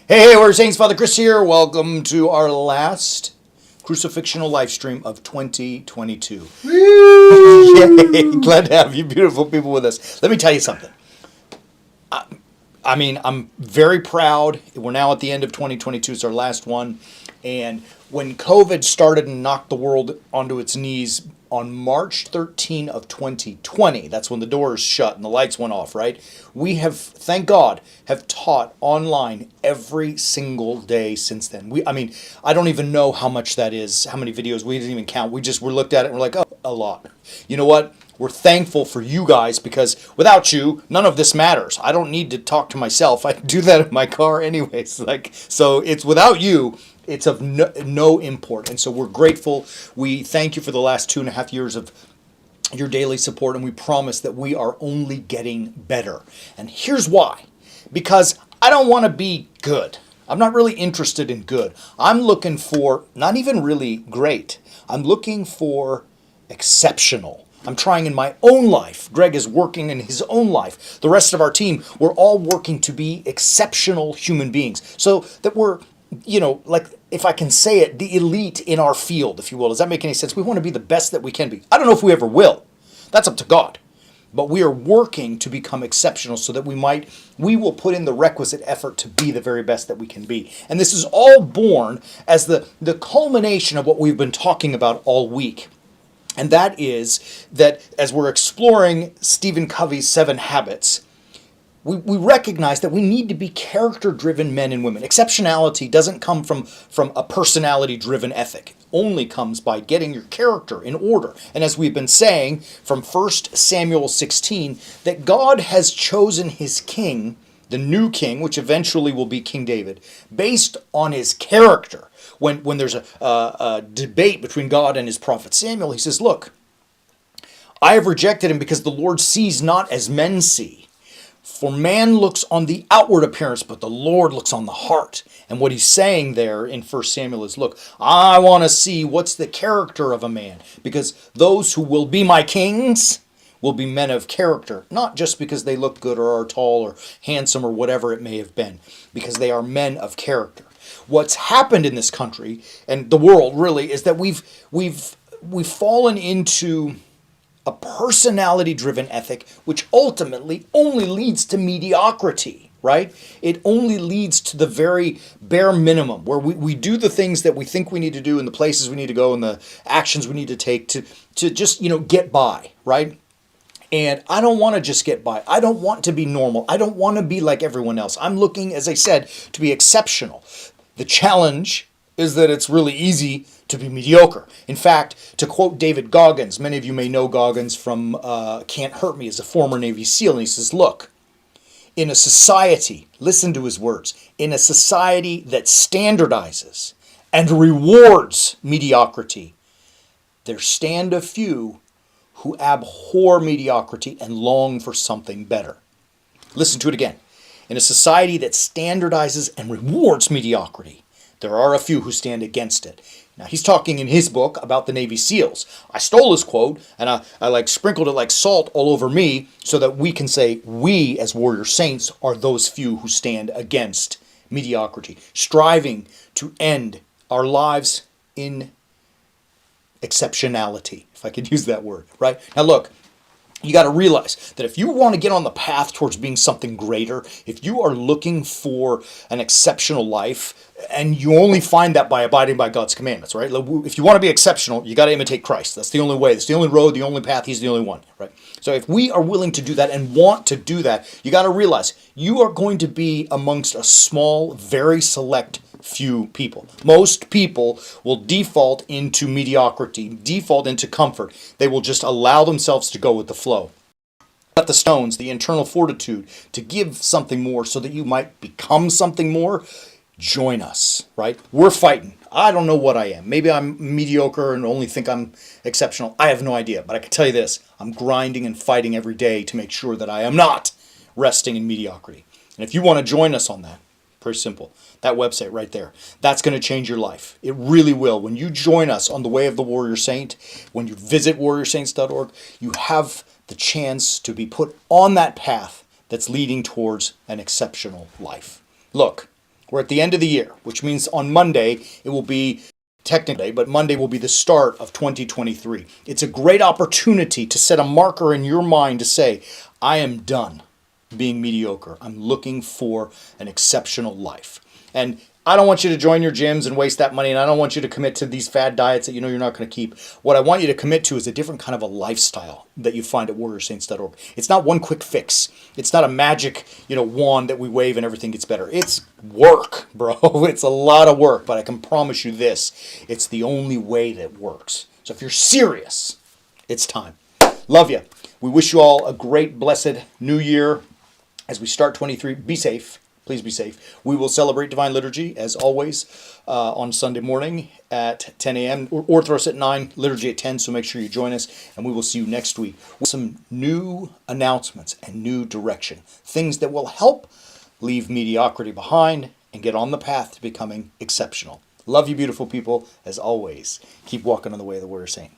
Hey, we're Saints. Father Chris here. Welcome to our last Crucifixional Life stream of 2022. Yay! Glad to have you beautiful people with us. Let me tell you something. I'm very proud. We're now at the end of 2022. It's our last one. And when COVID started and knocked the world onto its knees on March 13 of 2020, that's when the doors shut and the lights went off, right? We have, thank God, have taught online every single day since then. I don't even know how much that is, how many videos. We didn't even count. We looked at it and we're like, oh, a lot. You know what? We're thankful for you guys because without you, none of this matters. I don't need to talk to myself. I do that in my car anyways. So it's without you, it's of no import. And so we're grateful. We thank you for the last 2.5 years of your daily support, and we promise that we are only getting better. And here's why. Because I don't want to be good. I'm not really interested in good. I'm looking for not even really great. I'm looking for exceptional. I'm trying in my own life. Greg is working in his own life. The rest of our team, we're all working to be exceptional human beings. So that we're, like if I can say it, the elite in our field, if you will. Does that make any sense? We want to be the best that we can be. I don't know if we ever will. That's up to God. But we are working to become exceptional so that we will put in the requisite effort to be the very best that we can be. And this is all born as the culmination of what we've been talking about all week. And that is that as we're exploring Stephen Covey's 7 Habits, we recognize that we need to be character-driven men and women. Exceptionality doesn't come from a personality-driven ethic. It only comes by getting your character in order. And as we've been saying from 1 Samuel 16, that God has chosen his king, the new king, which eventually will be King David, based on his character. When there's a debate between God and his prophet Samuel, he says, look, I have rejected him because the Lord sees not as men see. For man looks on the outward appearance, but the Lord looks on the heart. And what he's saying there in 1 Samuel is, look, I want to see what's the character of a man. Because those who will be my kings will be men of character. Not just because they look good or are tall or handsome or whatever it may have been. Because they are men of character. What's happened in this country and the world really is that we've fallen into a personality-driven ethic, which ultimately only leads to mediocrity, right? It only leads to the very bare minimum, where we do the things that we think we need to do and the places we need to go and the actions we need to take to just, get by, right? And I don't want to just get by. I don't want to be normal. I don't want to be like everyone else. I'm looking, as I said, to be exceptional. The challenge is that it's really easy to be mediocre. In fact, to quote David Goggins, many of you may know Goggins from Can't Hurt Me as a former Navy SEAL, and he says, look, in a society, listen to his words, in a society that standardizes and rewards mediocrity, there stand a few who abhor mediocrity and long for something better. Listen to it again. In a society that standardizes and rewards mediocrity, there are a few who stand against it. Now, he's talking in his book about the Navy SEALs. I stole his quote, and I sprinkled it like salt all over me so that we can say we, as warrior saints, are those few who stand against mediocrity, striving to end our lives in exceptionality, if I could use that word, right? Now, look. You got to realize that if you want to get on the path towards being something greater, if you are looking for an exceptional life, and you only find that by abiding by God's commandments, right? If you want to be exceptional, you got to imitate Christ. That's the only way. That's the only road, the only path. He's the only one, right? So if we are willing to do that and want to do that, you got to realize you are going to be amongst a small, very select few people. Most people will default into mediocrity, default into comfort. They will just allow themselves to go with the flow. Got the stones, the internal fortitude to give something more so that you might become something more. Join us, right? We're fighting. I don't know what I am. Maybe I'm mediocre and only think I'm exceptional. I have no idea. But I can tell you this. I'm grinding and fighting every day to make sure that I am not resting in mediocrity. And if you want to join us on that, pretty simple. That website right there. That's going to change your life. It really will. When you join us on the way of the warrior saint, when you visit warriorsaints.org, you have the chance to be put on that path that's leading towards an exceptional life. Look, We're at the end of the year, which means on Monday it will be technically, but Monday will be the start of 2023. It's a great opportunity to set a marker in your mind to say, I am done being mediocre. I'm looking for an exceptional life. And I don't want you to join your gyms and waste that money, and I don't want you to commit to these fad diets that you know you're not going to keep. What I want you to commit to is a different kind of a lifestyle that you find at warriorsaints.org. It's not one quick fix. It's not a magic, wand that we wave and everything gets better. It's work, bro. It's a lot of work, but I can promise you this. It's the only way that works. So if you're serious, it's time. Love you. We wish you all a great, blessed new year as we start 23. Be safe. Please be safe. We will celebrate Divine Liturgy, as always, on Sunday morning at 10 a.m. Orthros at 9, Liturgy at 10, so make sure you join us, and we will see you next week with some new announcements and new direction. Things that will help leave mediocrity behind and get on the path to becoming exceptional. Love you, beautiful people. As always, keep walking on the way of the Warrior Saint.